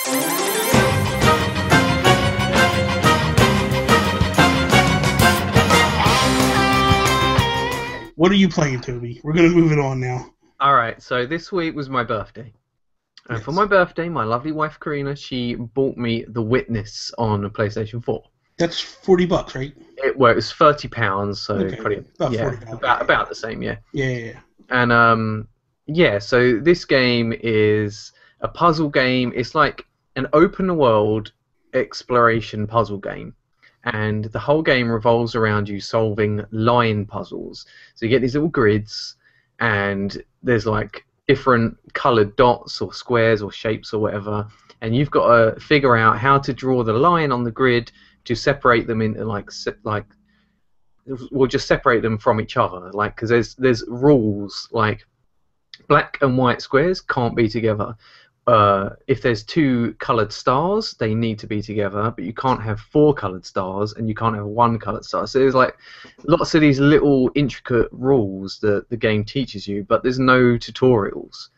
What are you playing, Toby? We're going to move it on now. Alright, so this week was my birthday. And Yes. for my birthday, my lovely wife Karina, she bought me The Witness on a PlayStation 4. That's $40, right? It was £30, so Okay, probably about yeah, $40. about the same, yeah. Yeah. And yeah, so this game is a puzzle game. It's like an open world exploration puzzle game. And the whole game revolves around you solving line puzzles. So you get these little grids, and there's like different coloured dots or squares or shapes or whatever, and you've got to figure out how to draw the line on the grid to separate them into we'll just separate them from each other, like, because there's rules like black and white squares can't be together. If there's two coloured stars, they need to be together, but you can't have four coloured stars, and you can't have one coloured star. So there's like lots of these little intricate rules that the game teaches you, but there's no tutorials.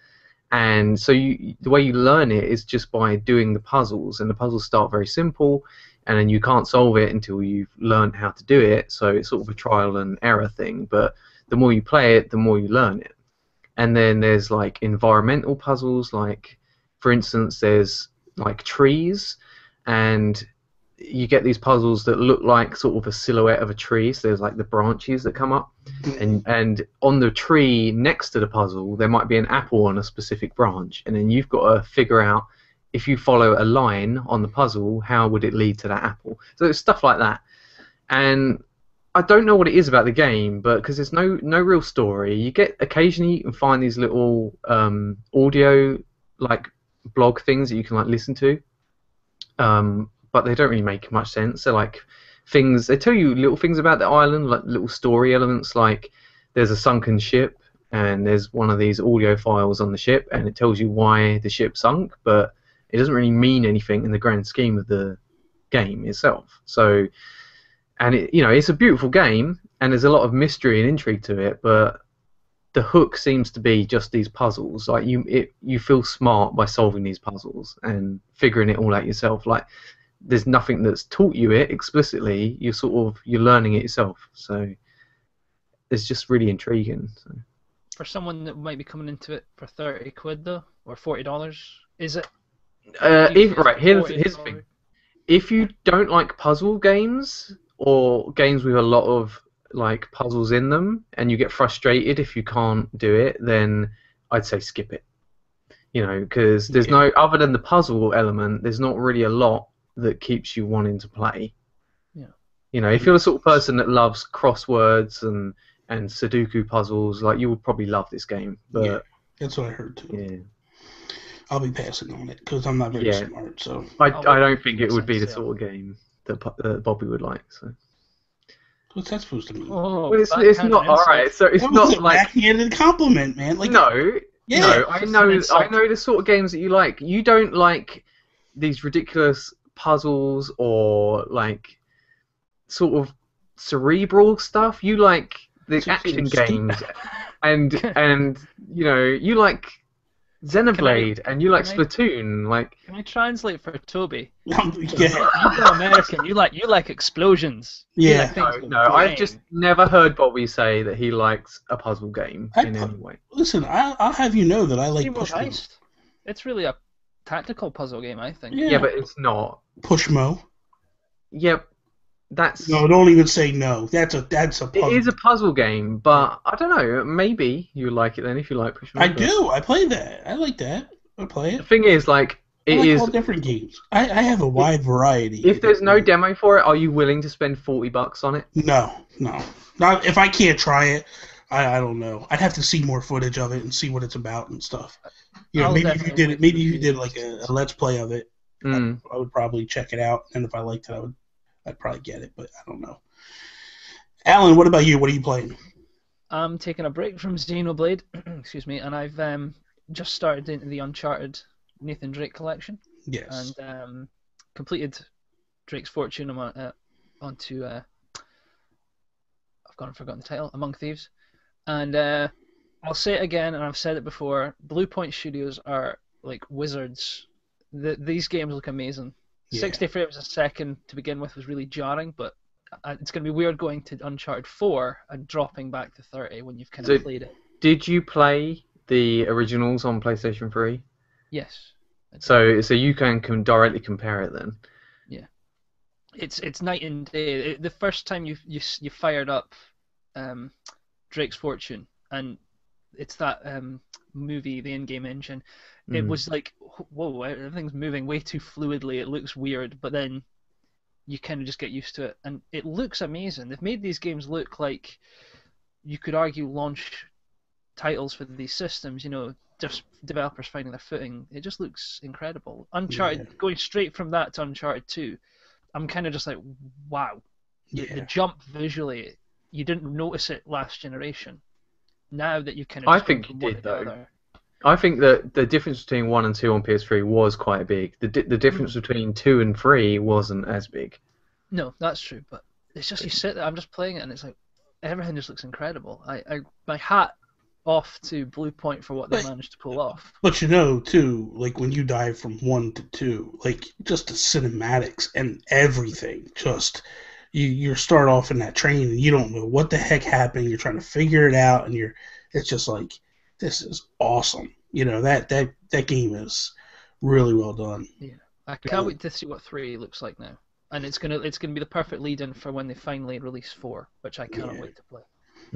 And so the way you learn it is just by doing the puzzles, and the puzzles start very simple, and then you can't solve it until you've learned how to do it. So it's sort of a trial and error thing, but the more you play it, the more you learn it. And then there's like environmental puzzles, like, for instance, there's like trees, and you get these puzzles that look like sort of a silhouette of a tree. So there's like the branches that come up, and on the tree next to the puzzle there might be an apple on a specific branch, and then you've got to figure out, if you follow a line on the puzzle, how would it lead to that apple. So it's stuff like that. And I don't know what it is about the game, but because there's no real story, you get occasionally you can find these little audio like blog things that you can like listen to, but they don't really make much sense. They're like things, they tell you little things about the island, like little story elements, like there's a sunken ship and there's one of these audio files on the ship, and it tells you why the ship sunk, but it doesn't really mean anything in the grand scheme of the game itself. So, and it's a beautiful game, and there's a lot of mystery and intrigue to it, but the hook seems to be just these puzzles. Like you feel smart by solving these puzzles and figuring it all out yourself. Like there's nothing that's taught you it explicitly. You're learning it yourself. So it's just really intriguing. So. For someone that might be coming into it for £30 though, or $40, is it? Here's the thing. If you don't like puzzle games or games with a lot of like puzzles in them, and you get frustrated if you can't do it, then I'd say skip it. Because there's no, other than the puzzle element, there's not really a lot that keeps you wanting to play. Yeah. If you're the sort of person that loves crosswords and Sudoku puzzles, like, you would probably love this game. But yeah, that's what I heard too. Yeah. I'll be passing on it because I'm not very smart. So I don't think it would be the sort of game that Bobby would like. So. What's that supposed to mean? Oh, well, it's not alright. So it's not like backhanded compliment, man. Like no. I know the sort of games that you like. You don't like these ridiculous puzzles or like sort of cerebral stuff. You like the action games, and you like Xenoblade, and you like Splatoon. Like, can I translate for Toby? Yeah. You're American. You like explosions. Yeah. No, I've just never heard Bobby say that he likes a puzzle game in any way. Listen, I'll have you know that I like Pushmo. It's really a tactical puzzle game, I think. Yeah, but it's not. Pushmo. Yep. That's no. Don't even say no. That's a puzzle. It is a puzzle game, but I don't know. Maybe you like it then if you like Pushmo. I do. I play that. I like that. I play it. The thing is, like, I like all different games. I have a wide variety. If there's no demo for it, are you willing to spend $40 on it? No. Not if I can't try it. I don't know. I'd have to see more footage of it and see what it's about and stuff. Maybe if you did it. Maybe if you did like a let's play of it, I would probably check it out. And if I liked it, I'd probably get it. But I don't know. Alan, what about you? What are you playing? I'm taking a break from Xenoblade, excuse me, and I've just started into the Uncharted Nathan Drake collection. Yes. And completed Drake's Fortune onto I've forgotten the title, Among Thieves. And I'll say it again, and I've said it before, Blue Point Studios are like wizards these games look amazing. 60 frames a second to begin with was really jarring, but it's going to be weird going to Uncharted 4 and dropping back to 30 when you've kind of played it. Did you play the originals on PlayStation 3? Yes. So you can directly compare it then. Yeah. It's night and day. The first time you fired up Drake's Fortune, and it's that movie, the in-game engine. It was like, whoa, everything's moving way too fluidly. It looks weird, but then you kind of just get used to it, and it looks amazing. They've made these games look like, you could argue, launch titles for these systems. Just developers finding their footing. It just looks incredible. Uncharted, going straight from that to Uncharted 2, I'm kind of just like, wow. The jump visually, you didn't notice it last generation. Now that you kind of... I think you did, though. I think that the difference between 1 and 2 on PS3 was quite big. The difference between 2 and 3 wasn't as big. No, that's true, but it's just, you sit there, I'm just playing it, and it's like, everything just looks incredible. My hat off to Blue Point for what they managed to pull off. But too, like, when you dive from 1 to 2, like, just the cinematics and everything, just... You start off in that train and you don't know what the heck happened. You're trying to figure it out, and it's just like, this is awesome. That game is really well done. Yeah, I can't wait to see what 3 looks like now, and it's gonna be the perfect lead-in for when they finally release 4, which I cannot wait to play.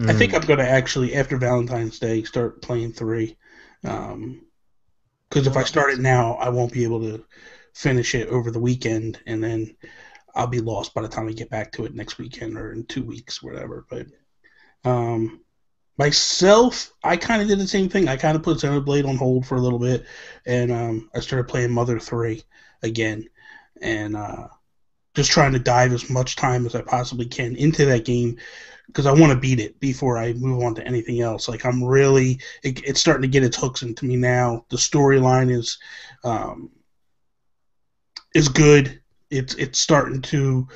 I think I'm gonna actually, after Valentine's Day, start playing 3, because if I start it now, I won't be able to finish it over the weekend, and then I'll be lost by the time I get back to it next weekend or in 2 weeks, whatever. But myself, I kind of did the same thing. I kind of put Xenoblade on hold for a little bit, and I started playing Mother 3 again, and just trying to dive as much time as I possibly can into that game, because I want to beat it before I move on to anything else. Like, I'm really... It's starting to get its hooks into me now. The storyline is good. It's starting to...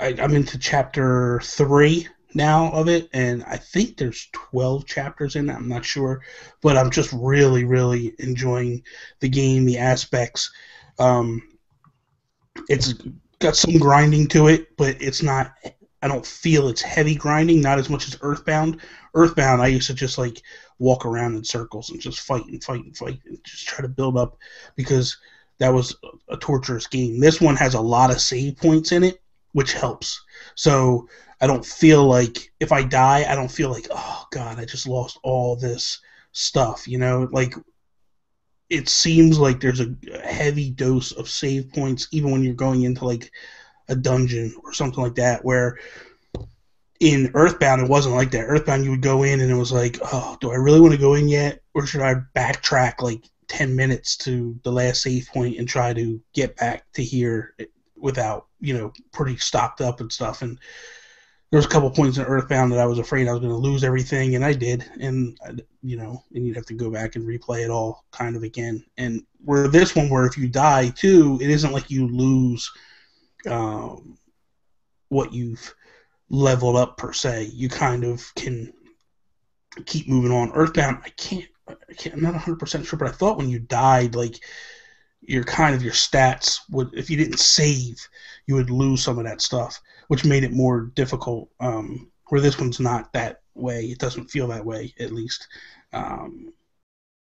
I'm into chapter 3 now of it, and I think there's 12 chapters in it. I'm not sure, but I'm just really, really enjoying the game, the aspects. It's got some grinding to it, but it's not... I don't feel it's heavy grinding, not as much as Earthbound. Earthbound, I used to just like walk around in circles and just fight and just try to build up, because that was a torturous game. This one has a lot of save points in it, which helps. So I don't feel like, if I die, I don't feel like, oh God, I just lost all this stuff. Like, it seems like there's a heavy dose of save points, even when you're going into like a dungeon or something like that, where in Earthbound it wasn't like that. Earthbound, you would go in and it was like, oh, do I really want to go in yet, or should I backtrack like 10 minutes to the last save point and try to get back to here without, pretty stocked up and stuff. And there was a couple points in Earthbound that I was afraid I was going to lose everything, and I did. And, and you'd have to go back and replay it all kind of again. And where this one, where if you die too, it isn't like you lose what you've leveled up per se. You kind of can keep moving on. Earthbound, I'm not 100% sure, but I thought when you died, like, your stats would, if you didn't save, you would lose some of that stuff, which made it more difficult. Where this one's not that way. It doesn't feel that way, at least.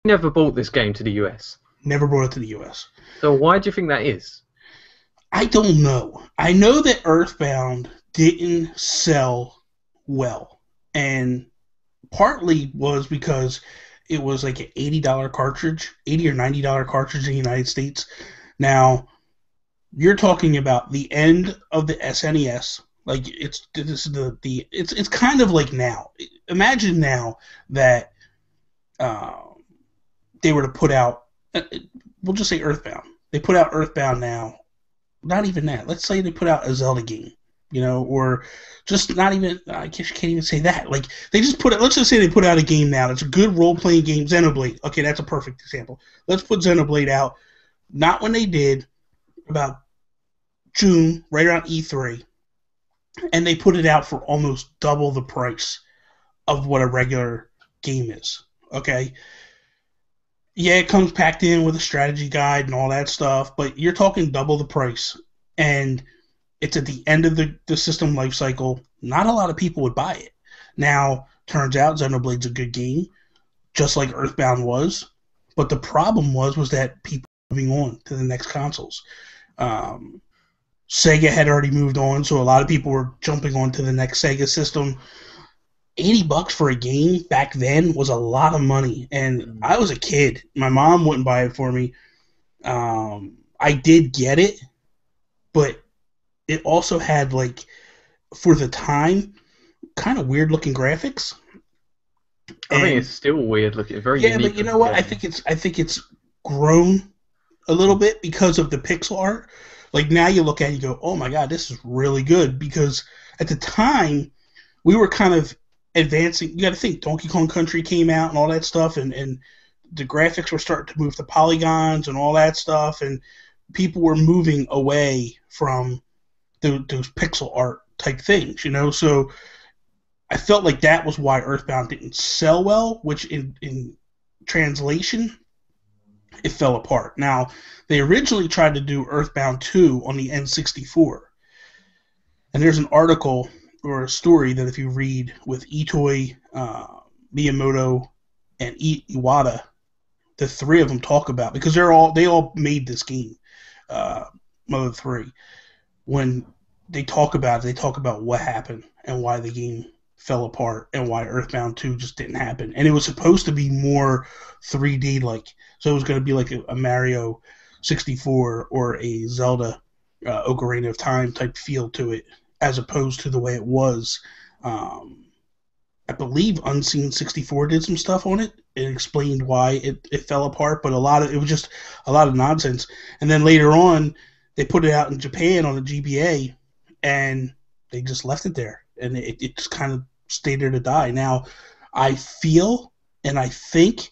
Never bought this game to the US. Never brought it to the US. So why do you think that is? I don't know. I know that Earthbound didn't sell well, and partly was because it was like an $80 cartridge, $80 or $90 cartridge in the United States. Now, you're talking about the end of the SNES. Like, it's kind of like now. Imagine now that they were to put out, we'll just say Earthbound. They put out Earthbound now. Not even that. Let's say they put out a Zelda game, or just not even, I guess you can't even say that. Like, they just let's just say they put out a game now. It's a good role-playing game, Xenoblade. Okay, that's a perfect example. Let's put Xenoblade out, not when they did, about June, right around E3, and they put it out for almost double the price of what a regular game is, okay? Yeah, it comes packed in with a strategy guide and all that stuff, but you're talking double the price. And it's at the end of the system life cycle. Not a lot of people would buy it. Now, turns out Xenoblade's a good game, just like Earthbound was. But the problem was that people were moving on to the next consoles. Um, Sega had already moved on, so a lot of people were jumping on to the next Sega system. $80 for a game back then was a lot of money, and I was a kid. My mom wouldn't buy it for me. I did get it, but it also had, like, for the time, kind of weird looking graphics. I think it's still weird looking, very unique. Yeah, but you know what? I think it's grown a little bit because of the pixel art. Like, now you look at it and you go, oh my god, this is really good, because at the time we were kind of advancing. You got to think Donkey Kong Country came out and all that stuff, and the graphics were starting to move to polygons and all that stuff, and people were moving away from those pixel art type things, you know. So I felt like that was why Earthbound didn't sell well, which in translation, it fell apart. Now, they originally tried to do Earthbound 2 on the N64. And there's an article or a story that if you read with Itoi, Miyamoto, and Iwata, the three of them talk about, because they all made this game, Mother 3. When they talk about what happened and why the game fell apart and why Earthbound 2 just didn't happen. And it was supposed to be more 3D like. So it was going to be like a Mario 64 or a Zelda Ocarina of Time type feel to it, as opposed to the way it was. I believe Unseen 64 did some stuff on it and explained why it fell apart, but it was just a lot of nonsense. And then later on, they put it out in Japan on the GBA, and they just left it there, and it just kind of stayed there to die. Now, I feel and I think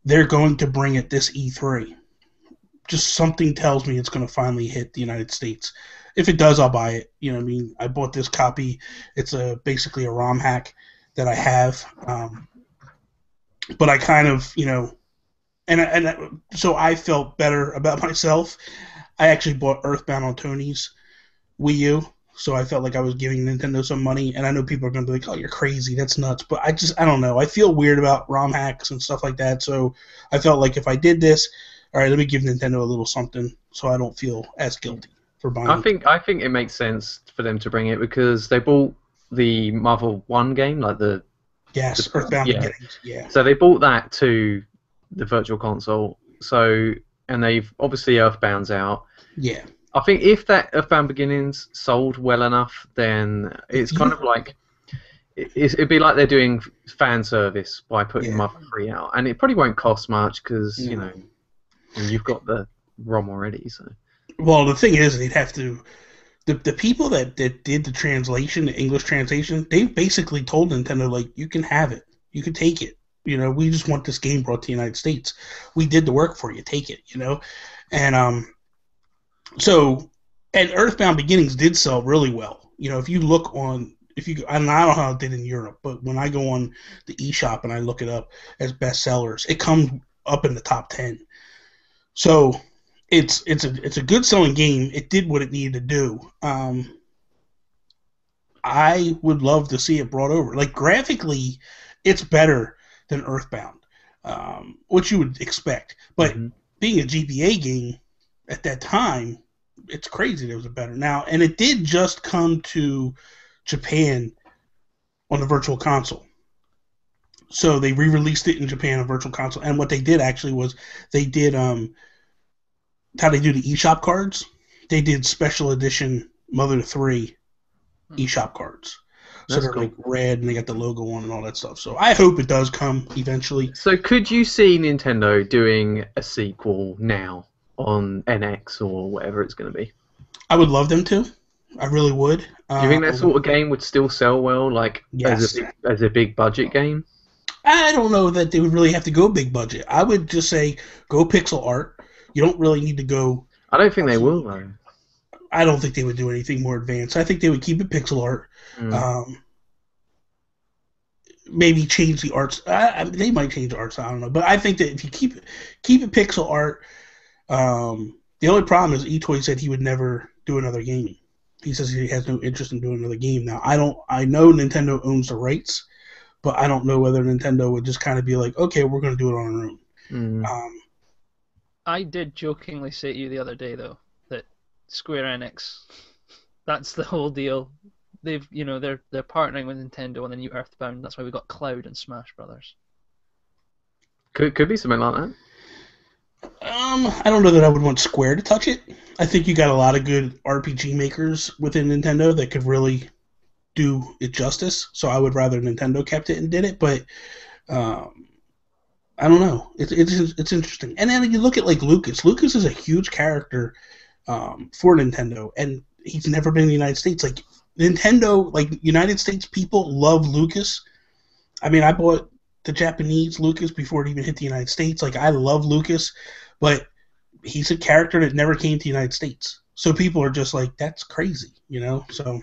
they're going to bring it this E3. Just something tells me it's going to finally hit the United States. If it does, I'll buy it. You know what I mean? I bought this copy. It's basically a ROM hack that I have. But I kind of, you know, so I felt better about myself. I actually bought Earthbound on Tony's Wii U, so I felt like I was giving Nintendo some money. And I know people are going to be like, oh, you're crazy. That's nuts. But I don't know. I feel weird about ROM hacks and stuff like that. So I felt like if I did this, all right, let me give Nintendo a little something so I don't feel as guilty for buying it. I think it makes sense for them to bring it because they bought the Mother 1 game, like the Earthbound Beginnings. Yeah. So they bought that to the Virtual Console. So and they've obviously Earthbound's out. Yeah. I think if that Earthbound Beginnings sold well enough, then it's kind of like it'd be like they're doing fan service by putting Mother 3 out, and it probably won't cost much because you know you've got the ROM already. So. Well, the thing is, they'd have to. The people that did the translation, the English translation, they basically told Nintendo, like, you can have it, you can take it. You know, we just want this game brought to the United States. We did the work for you, take it. You know, and so, and Earthbound Beginnings did sell really well. You know, if you look on, I don't know how it did in Europe, but when I go on the eShop and I look it up as bestsellers, it comes up in the top 10. So it's a good selling game. It did what it needed to do. I would love to see it brought over. Like, graphically, it's better than Earthbound, which you would expect. But being a GBA game at that time, it's crazy there was a better. Now, and it did just come to Japan on the Virtual Console. So they re-released it in Japan on Virtual Console. And what they did actually was they did how they do the eShop cards. They did special edition Mother 3 eShop cards. So they're like red and they got the logo on and all that stuff. So I hope it does come eventually. So could you see Nintendo doing a sequel now on NX or whatever it's going to be? I would love them to. I really would. Do you think that sort of game would still sell well, like as a big budget game? I don't know that they would really have to go big budget. I would just say go pixel art. You don't really need to go. I don't think they will, though. I don't think they would do anything more advanced. I think they would keep it pixel art. maybe change the arts. They might change the arts. I don't know, but I think that if you keep it pixel art, the only problem is Itoy said he would never do another game. He says he has no interest in doing another game. Now I know Nintendo owns the rights, but I don't know whether Nintendo would just kind of be like, okay, we're going to do it on our own. I did jokingly say to you the other day though that Square Enix, that's the whole deal. They're partnering with Nintendo on the new Earthbound. That's why we got Cloud and Smash Brothers. Could be something like that. I don't know that I would want Square to touch it. I think you got a lot of good RPG makers within Nintendo that could really do it justice. So I would rather Nintendo kept it and did it. But I don't know. It's interesting. And then you look at like Lucas. Lucas is a huge character for Nintendo, and he's never been in the United States. Like Nintendo, like United States people love Lucas. I mean, I bought the Japanese Lucas before it even hit the United States. Like I love Lucas, but he's a character that never came to the United States. So people are just like, that's crazy, you know? So